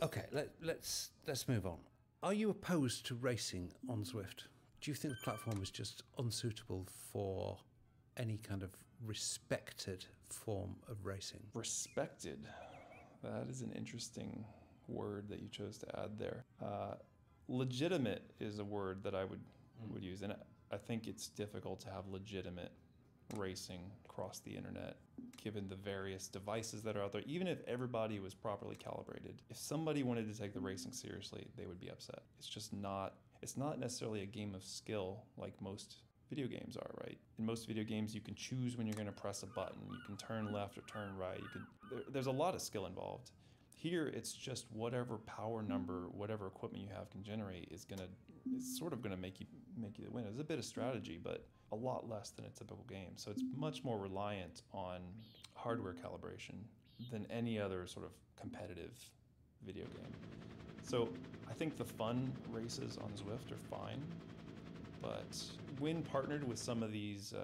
Okay, let's move on. Are you opposed to racing on Zwift? Do you think the platform is just unsuitable for any kind of respected form of racing? Respected. That is an interesting word that you chose to add there. Legitimate is a word that I would use, and I think it's difficult to have legitimate racing across the internet, given the various devices that are out there. Even if everybody was properly calibrated, if somebody wanted to take the racing seriously, they would be upset. It's not necessarily a game of skill like most video games are, right? In most video games, you can choose when you're going to press a button. You can turn left or turn right. There's a lot of skill involved. Here, it's just whatever power number, whatever equipment you have can generate it's sort of gonna make you win. It's a bit of strategy, but a lot less than a typical game. So it's much more reliant on hardware calibration than any other sort of competitive video game. So I think the fun races on Zwift are fine, but when partnered with some of these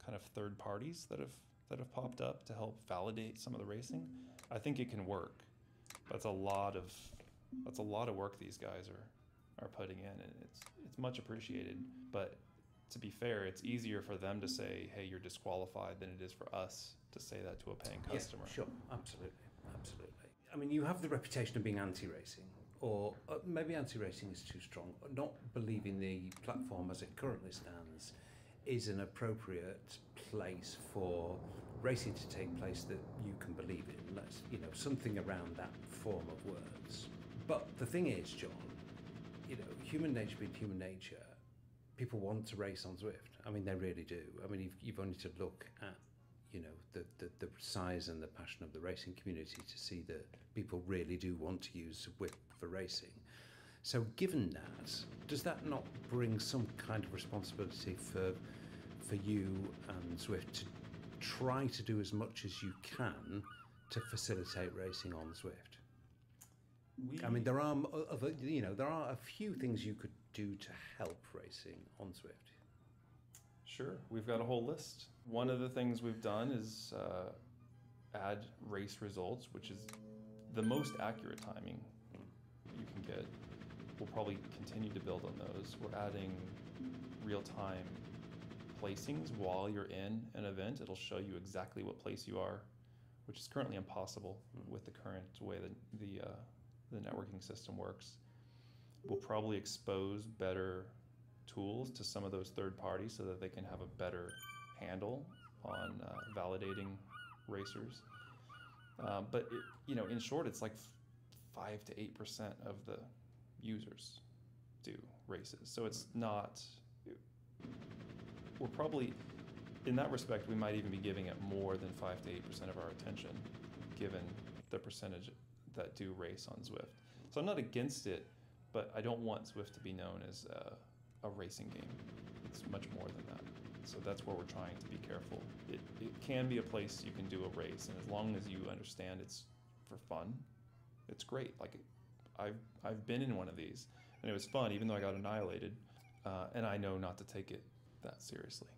kind of third parties that have popped up to help validate some of the racing, I think it can work. That's a lot of work these guys are putting in, and it's much appreciated. But to be fair, it's easier for them to say, "Hey, you're disqualified," than it is for us to say that to a paying customer. Yeah, sure, absolutely. I mean, you have the reputation of being anti-racing, or maybe anti-racing is too strong. Not believing the platform as it currently stands is an appropriate place for racing to take place that you can believe in. Something around that form of words. But the thing is, John, human nature being human nature, people want to race on Zwift. I mean, they really do. I mean, you've only to look at, the size and the passion of the racing community to see that people really do want to use Zwift for racing. So given that, does that not bring some kind of responsibility for you and Zwift to try to do as much as you can to facilitate racing on Zwift? I mean, there are a few things you could do to help racing on Zwift. Sure, we've got a whole list. One of the things we've done is add race results, which is the most accurate timing you can get. We'll probably continue to build on those. We're adding real-time placings while you're in an event. It'll show you exactly what place you are, which is currently impossible with the current way that the networking system works. We'll probably expose better tools to some of those third parties so that they can have a better handle on validating racers. But in short, it's like 5 to 8% of the users do races. So it's not, we're probably, in that respect, we might even be giving it more than 5 to 8% of our attention, given the percentage that do race on Zwift. So I'm not against it, but I don't want Zwift to be known as a racing game. It's much more than that. So that's where we're trying to be careful. It can be a place you can do a race, and as long as you understand it's for fun, it's great. Like, I've been in one of these, and it was fun, even though I got annihilated, and I know not to take it that seriously.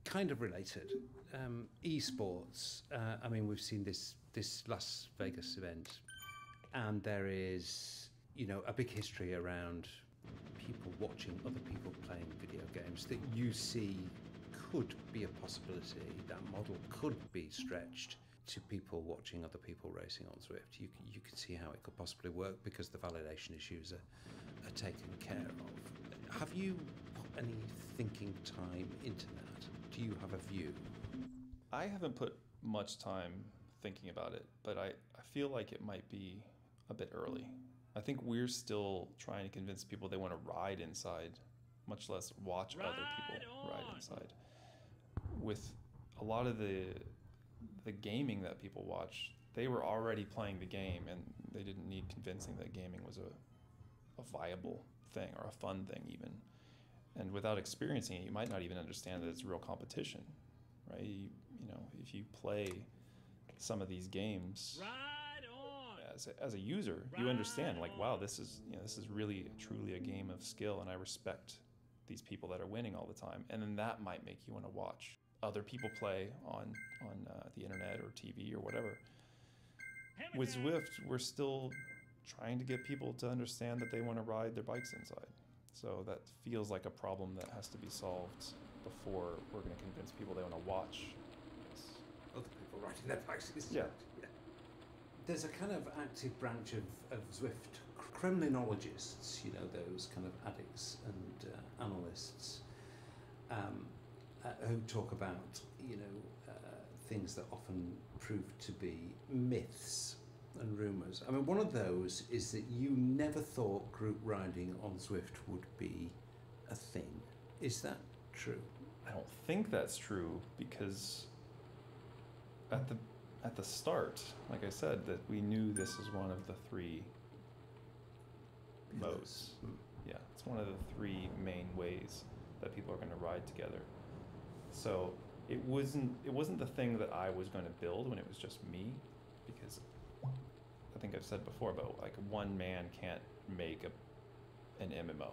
Kind of related, esports. I mean, we've seen this Las Vegas event, and there is, a big history around people watching other people playing video games that you see could be a possibility. That model could be stretched to people watching other people racing on Zwift. You can see how it could possibly work because the validation issues are taken care of. Have you put any thinking time into that? Do you have a view? I haven't put much time thinking about it, but I feel like it might be a bit early. I think we're still trying to convince people they want to ride inside, much less watch other people ride inside. With a lot of the gaming that people watch, they were already playing the game, and they didn't need convincing that gaming was a viable thing or a fun thing even. And without experiencing it, you might not even understand that it's real competition, right? If you play some of these games as a user, you understand, like, wow, this is really truly a game of skill, and I respect these people that are winning all the time. And then that might make you want to watch other people play on the internet or TV or whatever. With Zwift, we're still trying to get people to understand that they want to ride their bikes inside. So that feels like a problem that has to be solved before we're going to convince people they want to watch this. Other people riding their bikes. Yeah. There's a kind of active branch of Zwift Kremlinologists, you know, those kind of addicts and analysts who talk about, you know, things that often prove to be myths and rumours. I mean, one of those is that you never thought group riding on Zwift would be a thing. Is that true? I don't think that's true, because at the start, like I said, that we knew this is one of the three modes. Yeah, it's one of the three main ways that people are going to ride together. So it wasn't the thing that I was going to build when it was just me, because I think I've said before about, like, one man can't make an MMO,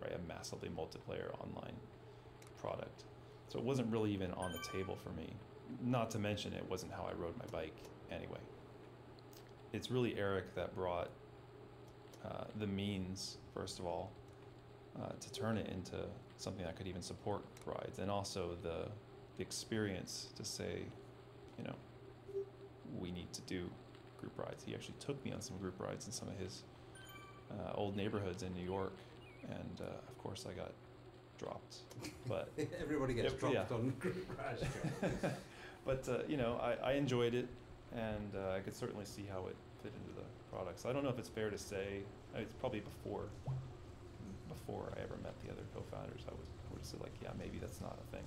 right? A massively multiplayer online product. So it wasn't really even on the table for me. Not to mention, it wasn't how I rode my bike anyway. It's really Eric that brought the means, first of all, to turn it into something that could even support rides, and also the experience to say, you know, we need to do group rides. He actually took me on some group rides in some of his old neighborhoods in New York, and of course I got dropped. But everybody gets dropped on group rides. But you know, I enjoyed it, and I could certainly see how it fit into the product. So I don't know if it's fair to say, it's probably before I ever met the other co-founders, I would have said, like, yeah, maybe that's not a thing.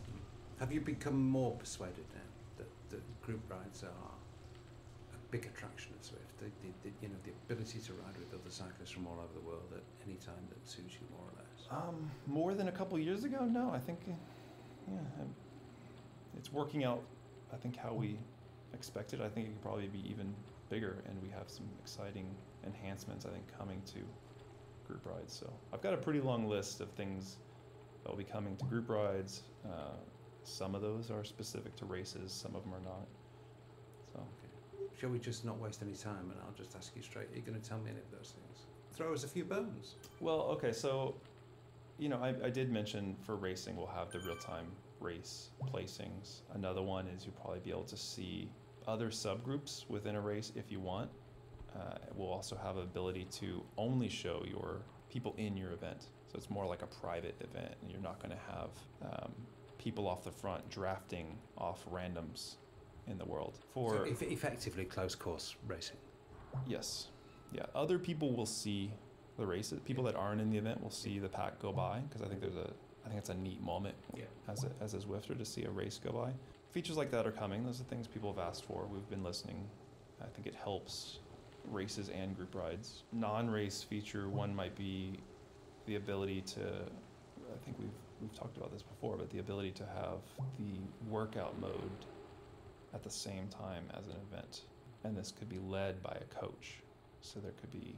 Have you become more persuaded now that group rides are a big attraction at Zwift? The you know, the ability to ride with other cyclists from all over the world at any time that suits you, more or less. More than a couple years ago, no. I think, it's working out, I think, how we expected. I think it could probably be even bigger, and we have some exciting enhancements, I think, coming to group rides. So I've got a pretty long list of things that will be coming to group rides. Some of those are specific to races, some of them are not. So, okay. Shall we just not waste any time, and I'll just ask you straight, are you going to tell me any of those things? Throw us a few bones. Well, okay, so, you know, I did mention for racing we'll have the real-time race placings. Another one is you'll probably be able to see other subgroups within a race if you want. We'll also have ability to only show your people in your event. So it's more like a private event, and you're not going to have people off the front drafting off randoms in the world. So effectively closed course racing. Yes. Yeah. Other people will see the races. People that aren't in the event will see the pack go by, because I think it's a neat moment as a Zwifter to see a race go by. Features like that are coming. Those are things people have asked for. We've been listening. I think it helps races and group rides. Non-race feature one might be the ability to, I think we've talked about this before, but the ability to have the workout mode at the same time as an event. And this could be led by a coach. So there could be,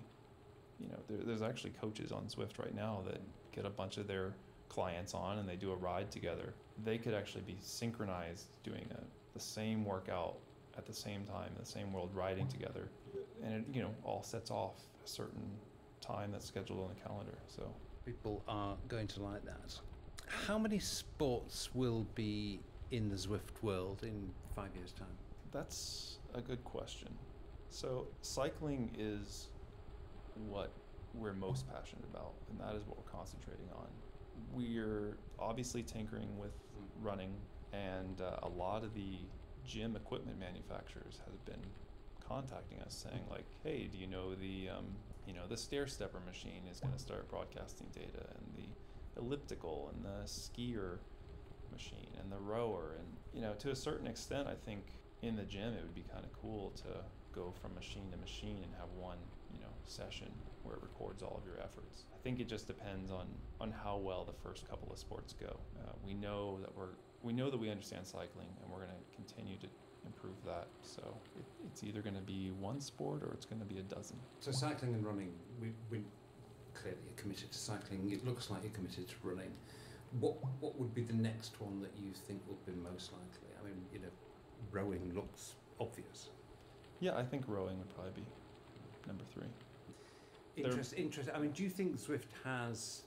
you know, there's actually coaches on Zwift right now that get a bunch of their clients on and they do a ride together. They could actually be synchronized doing the same workout at the same time, the same world riding together. And it, you know, all sets off a certain time that's scheduled on the calendar. So people are going to like that. How many sports will be in the Zwift world in 5 years' time? That's a good question. So cycling is what we're most passionate about, and that is what we're concentrating on. We're obviously tinkering with running, and a lot of the gym equipment manufacturers have been contacting us saying, like, hey, do you know the stair stepper machine is going to start broadcasting data, and the elliptical and the skier machine and the rower, and, you know, to a certain extent, I think in the gym it would be kind of cool to go from machine to machine and have one, you know, session where it records all of your efforts. I think it just depends on how well the first couple of sports go. We know that we understand cycling, and we're going to continue to improve that. So it's either going to be one sport or it's going to be a dozen. So cycling and running, we clearly are committed to cycling. It looks like you're committed to running. What would be the next one that you think will be most likely? I mean, you know, rowing looks obvious. Yeah, I think rowing would probably be number 3. Interesting. I mean, do you think Zwift has?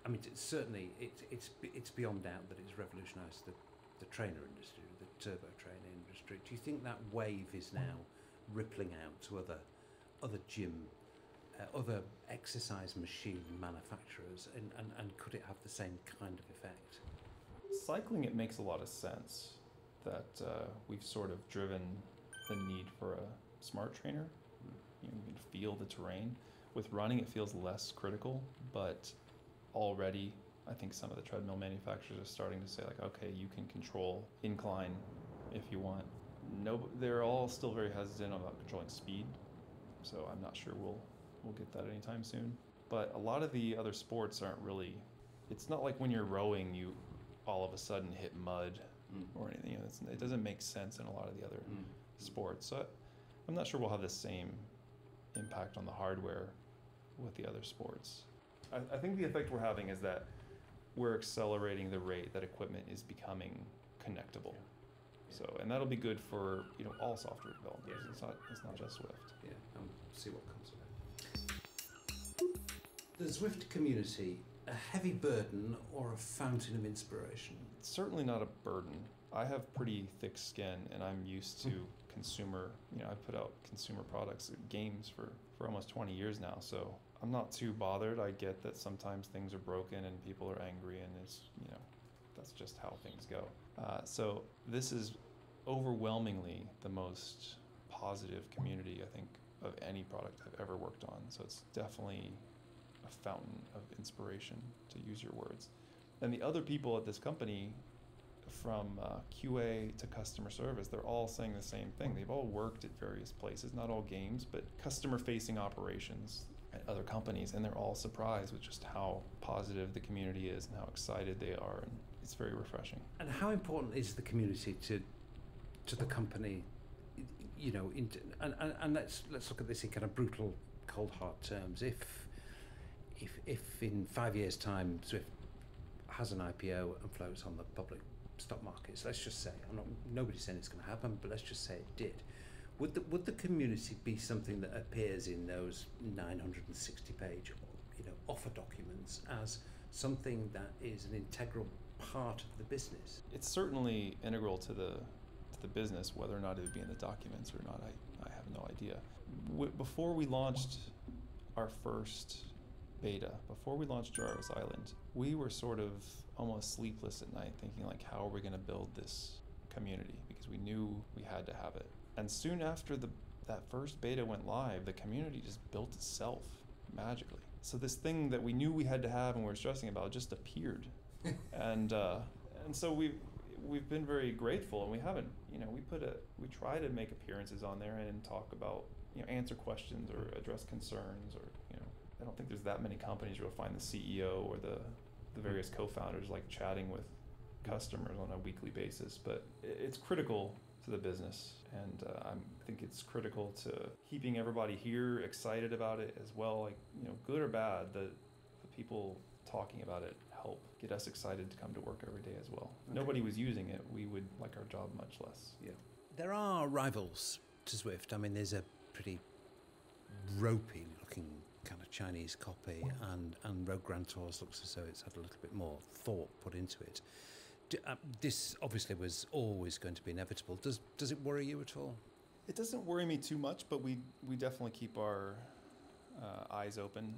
I mean, certainly, it's beyond doubt that it's revolutionised the trainer industry, the turbo trainer industry. Do you think that wave is now rippling out to other gym, other exercise machine manufacturers, and could it have the same kind of effect? Cycling, it makes a lot of sense that we've sort of driven the need for a smart trainer. You can feel the terrain. With running, it feels less critical, but already I think some of the treadmill manufacturers are starting to say, like, okay, you can control incline if you want. No, they're all still very hesitant about controlling speed, so I'm not sure we'll get that anytime soon. But a lot of the other sports aren't really. It's not like when you're rowing, you all of a sudden hit mud or anything. It doesn't make sense in a lot of the other sports. So I'm not sure we'll have the same impact on the hardware with the other sports. I think the effect we're having is that we're accelerating the rate that equipment is becoming connectable. So, and that'll be good for all software developers. It's not just Zwift. Yeah, and see what comes of it. The Zwift community, a heavy burden or a fountain of inspiration? It's certainly not a burden. I have pretty thick skin, and I'm used to consumer. I put out consumer products, games for almost 20 years now. So I'm not too bothered. I get that sometimes things are broken and people are angry, and it's that's just how things go. So this is overwhelmingly the most positive community, I think, of any product I've ever worked on. So it's definitely a fountain of inspiration, to use your words. And the other people at this company, from QA to customer service, they're all saying the same thing. They've all worked at various places, not all games, but customer-facing operations at other companies, and they're all surprised with just how positive the community is and how excited they are, and it's very refreshing. And how important is the community to the company? And let's look at this in kind of brutal, cold hard terms. If in 5 years' time Zwift has an IPO and floats on the public stock markets, let's just say, nobody's saying it's going to happen, but let's just say it did. Would the community be something that appears in those 960-page offer documents as something that is an integral part of the business? It's certainly integral to the business. Whether or not it would be in the documents or not, I have no idea. Before we launched our first beta, before we launched Jarvis Island, we were sort of almost sleepless at night thinking, like, how are we going to build this community? Because we knew we had to have it. And soon after that first beta went live, the community just built itself magically. So this thing that we knew we had to have and we were stressing about just appeared. and so we've been very grateful, and we haven't, we try to make appearances on there and talk about, answer questions or address concerns, or, I don't think there's that many companies where you'll find the CEO or the various co-founders like chatting with customers on a weekly basis, but it's critical to the business, and I think it's critical to keeping everybody here excited about it as well. Like, good or bad, the people talking about it help get us excited to come to work every day as well. If nobody was using it, we would like our job much less. Yeah. There are rivals to Zwift. I mean, there's a pretty ropey looking kind of Chinese copy, and Rogue Grand Tours looks as though it's had a little bit more thought put into it. This obviously was always going to be inevitable. Does it worry you at all? It doesn't worry me too much, but we definitely keep our eyes open,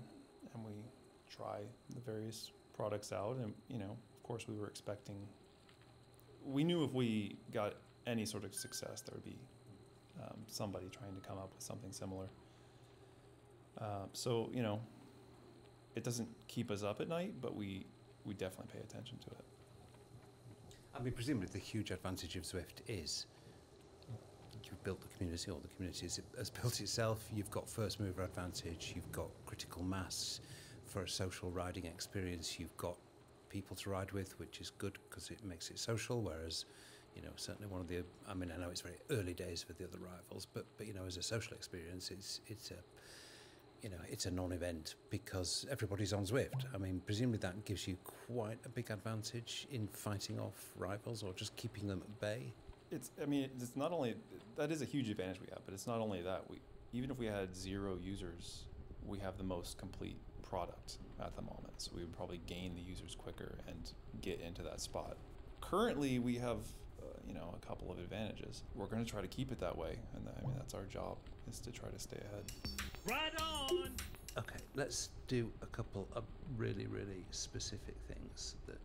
and we try the various products out. And of course, we knew if we got any sort of success, there would be somebody trying to come up with something similar. So it doesn't keep us up at night, but we definitely pay attention to it. I mean, presumably the huge advantage of Zwift is you've built the community, or the community has built itself. You've got first mover advantage. You've got critical mass for a social riding experience. You've got people to ride with, which is good because it makes it social. Whereas, certainly one of the, I know it's very early days for the other rivals, but as a social experience, it's a non-event because everybody's on Zwift. I mean, presumably that gives you quite a big advantage in fighting off rivals or just keeping them at bay. It's not only, that is a huge advantage we have, but it's not only that. Even if we had 0 users we have the most complete product at the moment. So we would probably gain the users quicker and get into that spot. Currently, we have a couple of advantages. We're going to try to keep it that way, and that's our job, is to try to stay ahead. Right on! Okay, let's do a couple of really, really specific things that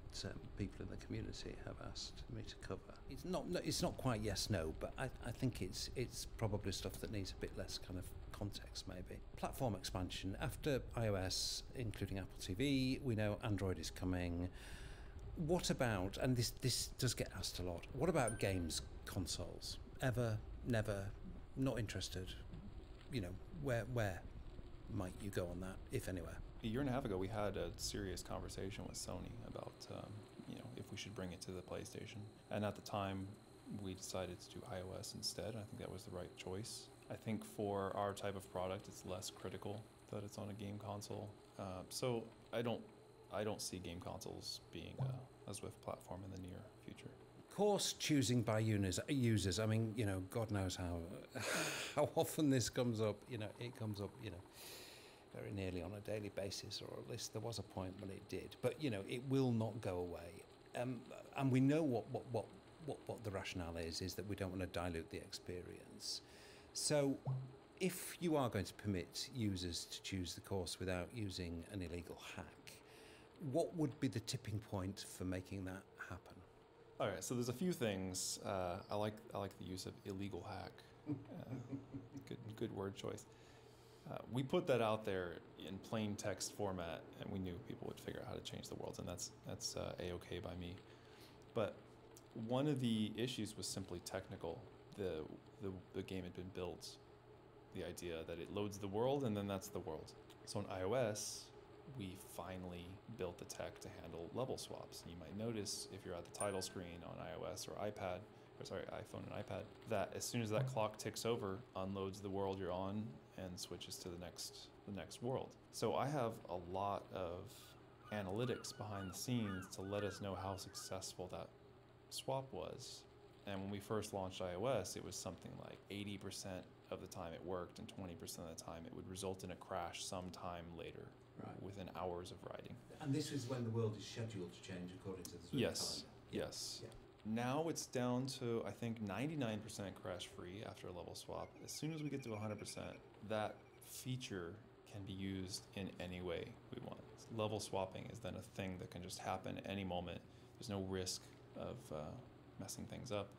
people in the community have asked me to cover. It's not quite yes, no, but I think it's probably stuff that needs a bit less kind of context, maybe. Platform expansion. After iOS, including Apple TV, we know Android is coming. What about, and this does get asked a lot, what about games consoles? Ever, never, not interested? Where might you go on that, if anywhere? A year and a half ago, we had a serious conversation with Sony about, if we should bring it to the PlayStation. And at the time, we decided to do iOS instead. I think that was the right choice. I think for our type of product, it's less critical that it's on a game console. So I don't see game consoles being a Zwift platform in the near future. Course choosing by users. I mean, God knows how often this comes up. It comes up, very nearly on a daily basis, or at least there was a point when it did. But it will not go away. And we know what the rationale is that we don't want to dilute the experience. So if you are going to permit users to choose the course without using an illegal hack, what would be the tipping point for making that happen? All right, so there's a few things. I like the use of illegal hack. Good word choice. We put that out there in plain text format, and we knew people would figure out how to change the world, and that's A-okay by me. But one of the issues was simply technical. The game had been built, the idea that it loads the world, and then that's the world. So on iOS, we finally built the tech to handle level swaps. And you might notice if you're at the title screen on iOS or iPhone and iPad, that as soon as that clock ticks over, unloads the world you're on and switches to the next world. So I have a lot of analytics behind the scenes to let us know how successful that swap was. And when we first launched iOS, it was something like 80% of the time it worked, and 20% of the time it would result in a crash sometime later. Right. Within hours of riding. And this is when the world is scheduled to change according to the Zwift calendar. Yes. Yeah. Now it's down to, I think, 99% crash free after a level swap. As soon as we get to 100%, that feature can be used in any way we want. Level swapping is then a thing that can just happen at any moment. There's no risk of messing things up.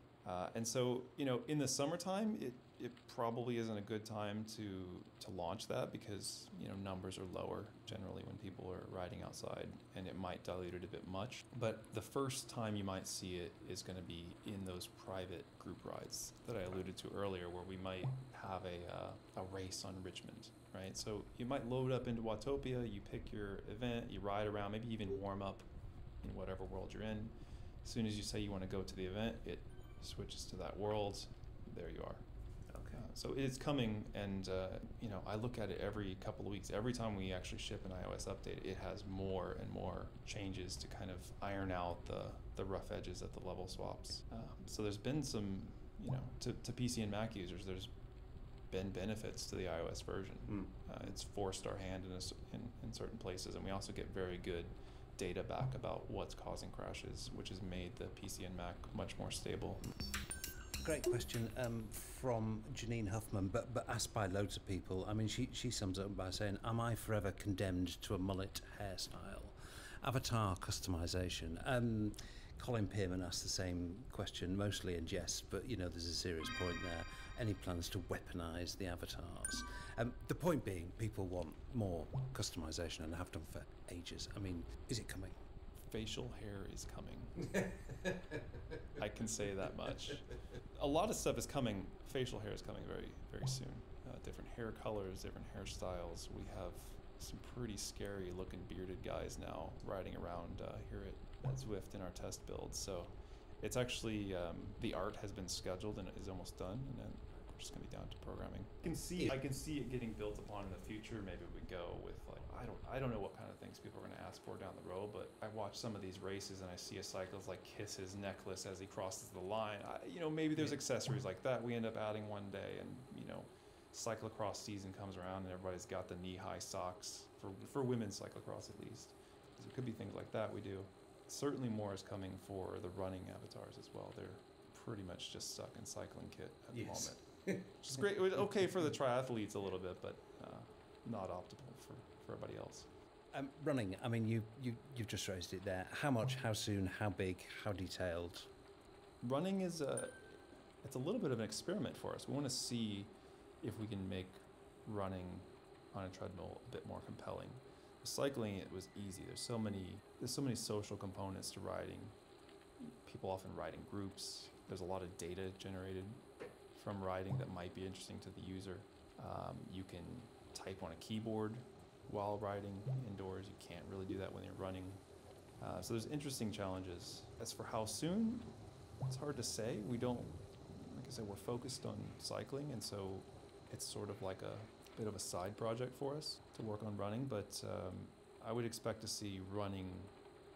And so, in the summertime, it probably isn't a good time to launch that because, numbers are lower generally when people are riding outside, and it might dilute it a bit much. But the first time you might see it is going to be in those private group rides that I alluded to earlier, where we might have a race on Richmond, right? So you might load up into Watopia, you pick your event, you ride around, maybe even warm up in whatever world you're in. As soon as you say you want to go to the event, it switches to that world. There you are. Okay. So it's coming, and I look at it every couple of weeks. Every time we actually ship an iOS update, it has more and more changes to kind of iron out the rough edges at the level swaps. So there's been some, to PC and Mac users, there's been benefits to the iOS version. It's forced our hand in certain places, and we also get very good data back about what's causing crashes, which has made the PC and Mac much more stable. Great question from Janine Huffman, but asked by loads of people. I mean, she sums it up by saying, am I forever condemned to a mullet hairstyle? Avatar customization. Colin Pearman asked the same question, mostly in jest, but there's a serious point there. Any plans to weaponize the avatars? The point being, people want more customization and have done for ages. I mean, is it coming? Facial hair is coming. I can say that much. A lot of stuff is coming. Facial hair is coming very, very soon. Different hair colors, different hairstyles. We have some pretty scary looking bearded guys now riding around here at Zwift in our test build. So it's actually, the art has been scheduled and it is almost done. And then we're just going to be down to programming. I can see it getting built upon in the future. Maybe we go with I don't know what kind of things people are going to ask for down the road, but I watch some of these races and I see a cyclist kiss his necklace as he crosses the line. Maybe there's accessories like that we end up adding one day, and cyclocross season comes around and everybody's got the knee-high socks for women's cyclocross at least. So it could be things like that we do. Certainly more is coming for the running avatars as well. They're pretty much just stuck in cycling kit at the moment. Which is great. It was okay for the triathletes a little bit, but not optimal for everybody else. Running, I mean, you've just raised it there. How much, how soon, how big, how detailed? Running is it's a little bit of an experiment for us. We want to see if we can make running on a treadmill a bit more compelling. Cycling, it was easy. There's so many social components to riding. People often ride in groups. There's a lot of data generated from riding that might be interesting to the user. You can type on a keyboard while riding indoors. You can't really do that when you're running. So there's interesting challenges. As for how soon, it's hard to say. We don't, like I said, we're focused on cycling, and so it's sort of like a bit of a side project for us to work on running, but I would expect to see running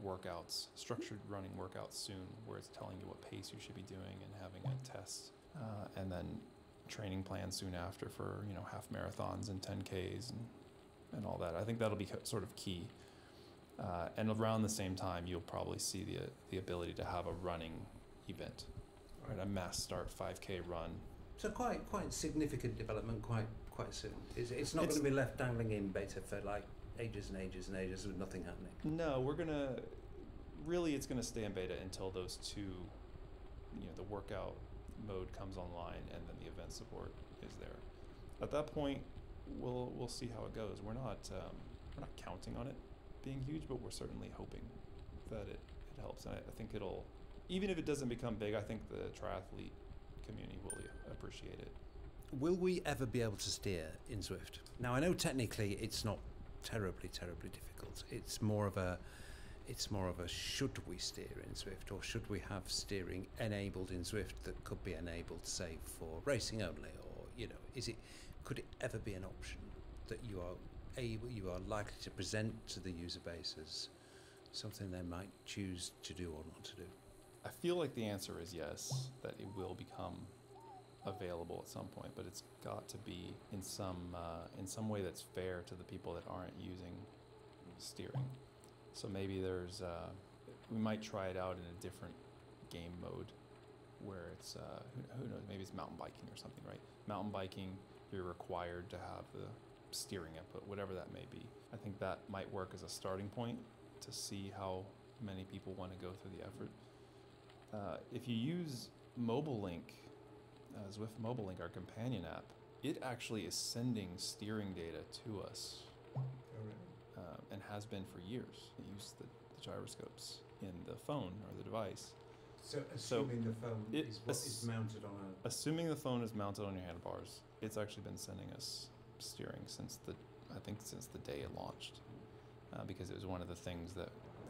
workouts, structured running workouts soon, where it's telling you what pace you should be doing and having a test, and then training plans soon after for half marathons and 10Ks and all that. I think that'll be sort of key. And around the same time, you'll probably see the ability to have a running event, right? A mass start 5K run. So quite significant development quite soon. It's not going to be left dangling in beta for like ages and ages and ages with nothing happening. No, it's gonna stay in beta until those two, the workout mode comes online and then the event support is there. At that point, we'll see how it goes. We're not counting on it being huge, but we're certainly hoping that it helps. And I think it'll, even if it doesn't become big, I think the triathlete community will appreciate it. Will we ever be able to steer in Zwift? Now I know technically it's not terribly difficult. It's more of a should we steer in Zwift, or should we have steering enabled in Zwift that could be enabled, say, for racing only, or could it ever be an option that you are likely to present to the user base as something they might choose to do or not to do? I feel like the answer is yes, that it will become available at some point, but it's got to be in some way that's fair to the people that aren't using steering. So maybe we might try it out in a different game mode where it's, who knows, maybe it's mountain biking or something, right? Mountain biking, you're required to have the steering input, whatever that may be. I think that might work as a starting point to see how many people want to go through the effort. If you use Mobile Link, Zwift Mobile Link, our companion app, it actually is sending steering data to us. And has been for years. It uses the gyroscopes in the phone or the device. So assuming the phone is mounted on a... Assuming the phone is mounted on your handlebars, it's actually been sending us steering since the day it launched, because it was one of the things that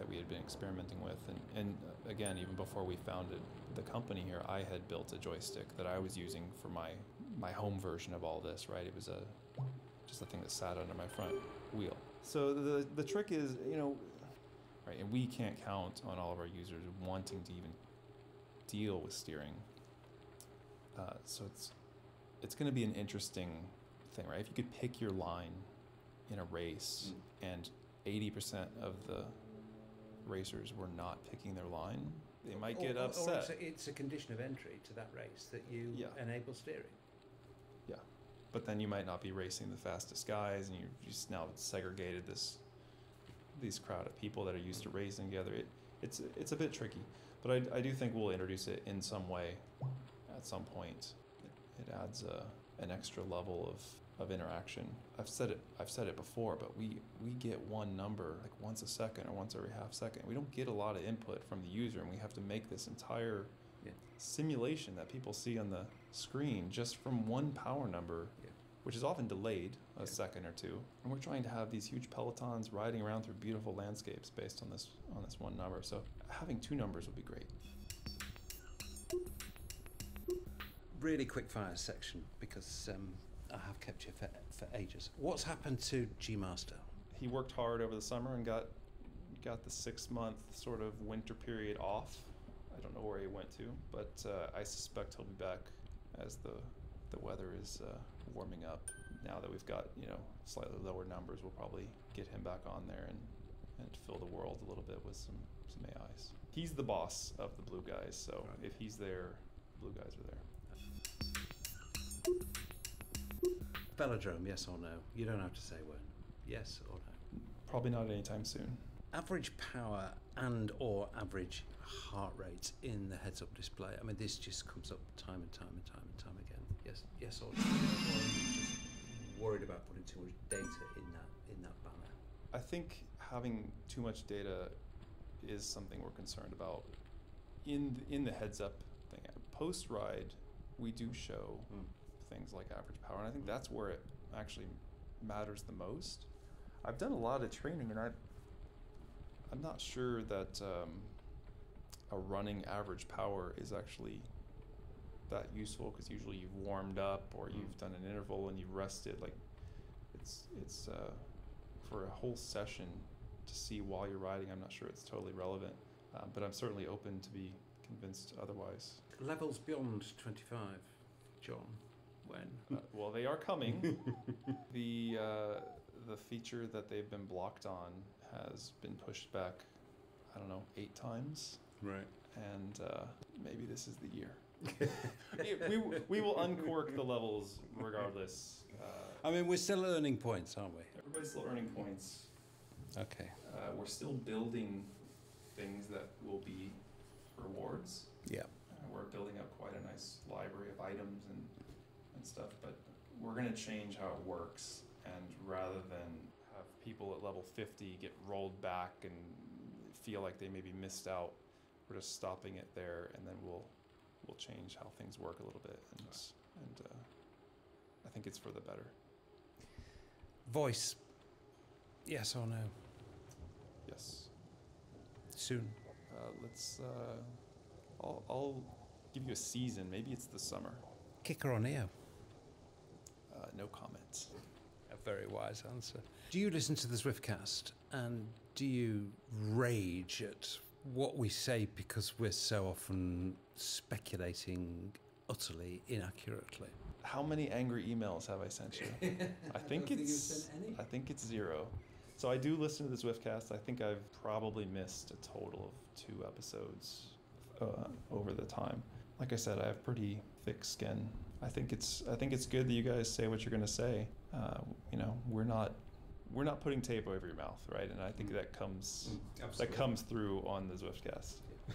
we had been experimenting with. And again, even before we founded the company here, I had built a joystick that I was using for my home version of all this, right? It was just a thing that sat under my front wheel. So the trick is, right, and we can't count on all of our users wanting to even deal with steering. So it's going to be an interesting thing, right? If you could pick your line in a race and 80% of the racers were not picking their line, they might get upset. Or it's a condition of entry to that race that you enable steering. Yeah, but then you might not be racing the fastest guys, and you just now segregated these crowd of people that are used to racing together. It's a bit tricky, but I do think we'll introduce it in some way at some point. It adds an extra level of interaction. I've said it before, but we get one number like once a second or once every half second. We don't get a lot of input from the user, and we have to make this entire simulation that people see on the screen just from one power number, which is often delayed a second or two. And we're trying to have these huge pelotons riding around through beautiful landscapes based on this one number. So having two numbers would be great. Really quick fire section, because I have kept you for ages. What's happened to G Master? He worked hard over the summer and got the 6-month sort of winter period off. I don't know where he went to, but I suspect he'll be back as the weather is warming up. Now that we've got, slightly lower numbers, we'll probably get him back on there and fill the world a little bit with some AIs. He's the boss of the blue guys, so if he's there, blue guys are there. Velodrome, yes or no? You don't have to say when. Yes or no? Probably not anytime soon. Average power and or average heart rate in the heads-up display. I mean, this just comes up time and time and time and time again. Yes or no? Or are you just worried about putting too much data in that banner? I think having too much data is something we're concerned about in the heads-up thing. Post-ride, we do show things like average power, and I think that's where it actually matters the most. I've done a lot of training, and I'm not sure that a running average power is actually that useful, because usually you've warmed up or you've done an interval and you've rested. Like it's for a whole session to see while you're riding, I'm not sure it's totally relevant, but I'm certainly open to be convinced otherwise. Levels beyond 25, John, when? Well, they are coming. The feature that they've been blocked on has been pushed back, 8 times. Right. And maybe this is the year. we will uncork the levels regardless. I mean, we're still earning points, aren't we? Everybody's still earning points. Okay. We're still building things that will be rewards. Yeah. We're building up quite a nice library of items and stuff, but we're going to change how it works. And rather than have people at level 50 get rolled back and feel like they maybe missed out, we're just stopping it there, and then we'll change how things work a little bit, and I think it's for the better. Voice, yes or no? Yes. Soon. I'll give you a season. Maybe it's the summer. Kicker or Neo? No comments. A very wise answer. Do you listen to the Zwiftcast, and do you rage at what we say because we're so often speculating utterly inaccurately? How many angry emails have I sent you? I think it's 0. So I do listen to the Zwiftcast. I think I've probably missed a total of 2 episodes over the time. Like I said, I have pretty thick skin. I think it's good that you guys say what you're going to say. We're not putting tape over your mouth, right? And I think that comes through on the Zwiftcast.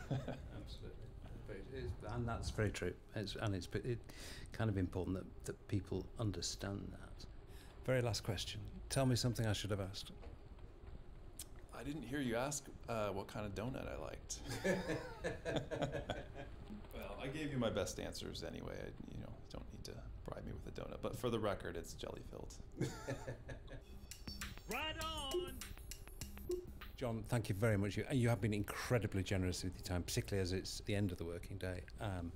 Absolutely, and that's very true. It's kind of important that people understand that. Very last question. Tell me something I should have asked. I didn't hear you ask what kind of donut I liked. Well, I gave you my best answers anyway. You don't need to bribe me with a donut. But for the record, it's jelly filled. Right on! John, thank you very much. You have been incredibly generous with your time, particularly as it's the end of the working day. And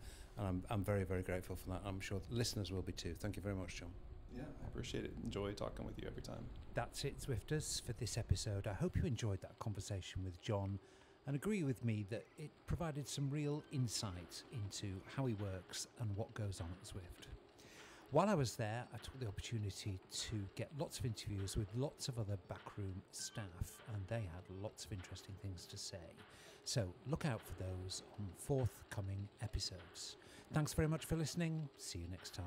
I'm very, very grateful for that. I'm sure the listeners will be too. Thank you very much, John. Yeah, I appreciate it. Enjoy talking with you every time. That's it, Zwifters, for this episode. I hope you enjoyed that conversation with John and agree with me that it provided some real insight into how he works and what goes on at Zwift. While I was there, I took the opportunity to get lots of interviews with lots of other backroom staff, and they had lots of interesting things to say. So look out for those on forthcoming episodes. Thanks very much for listening. See you next time.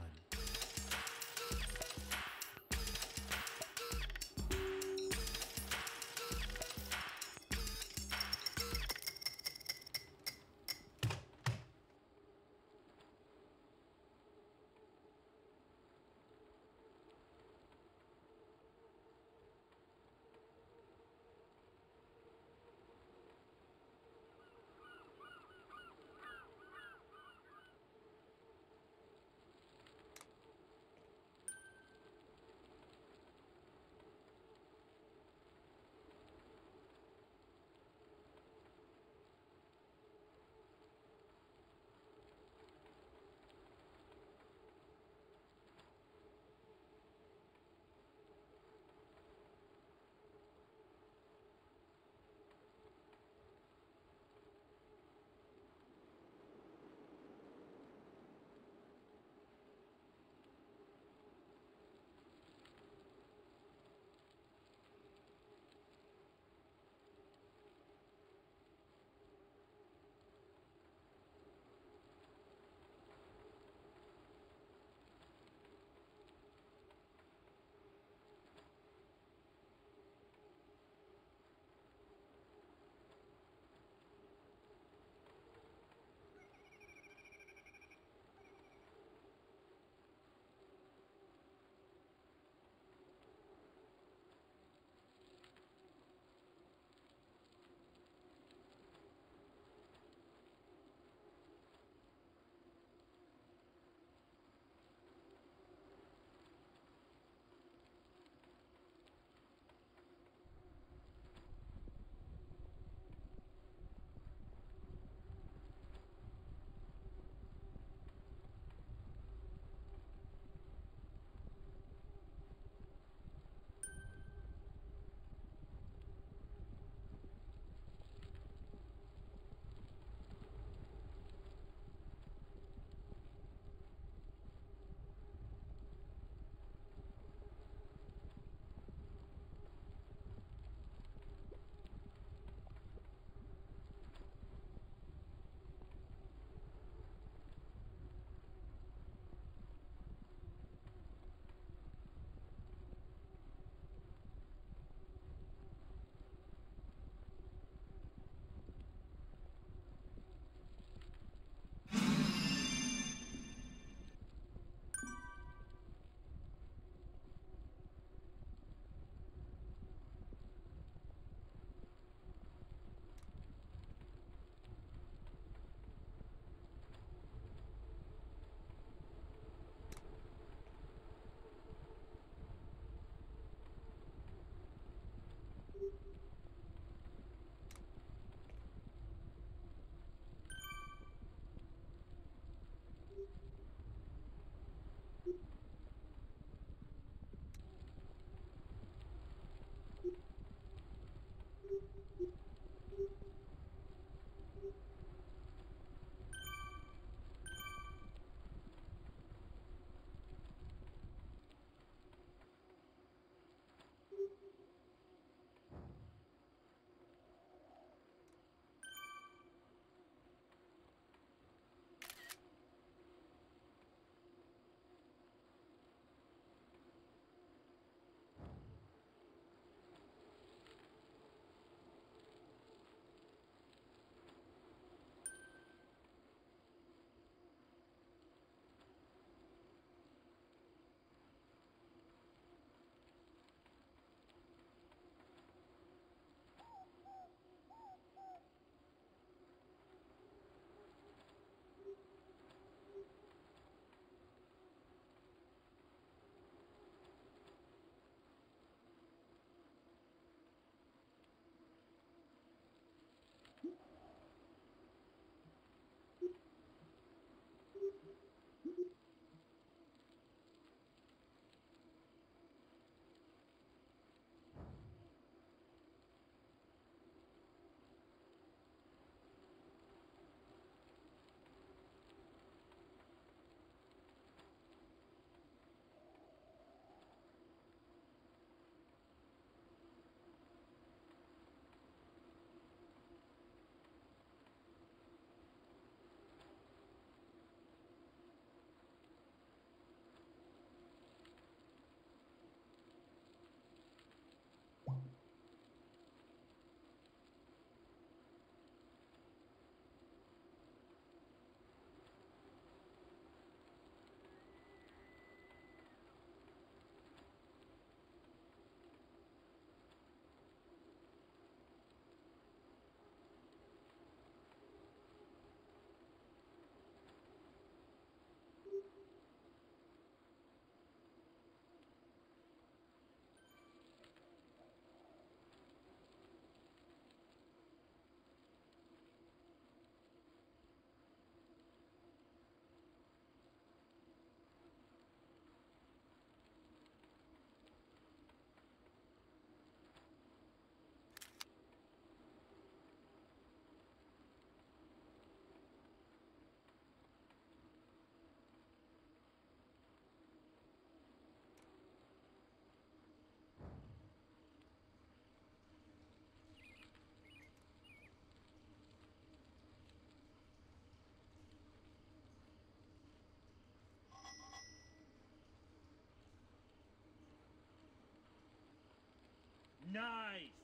Nice!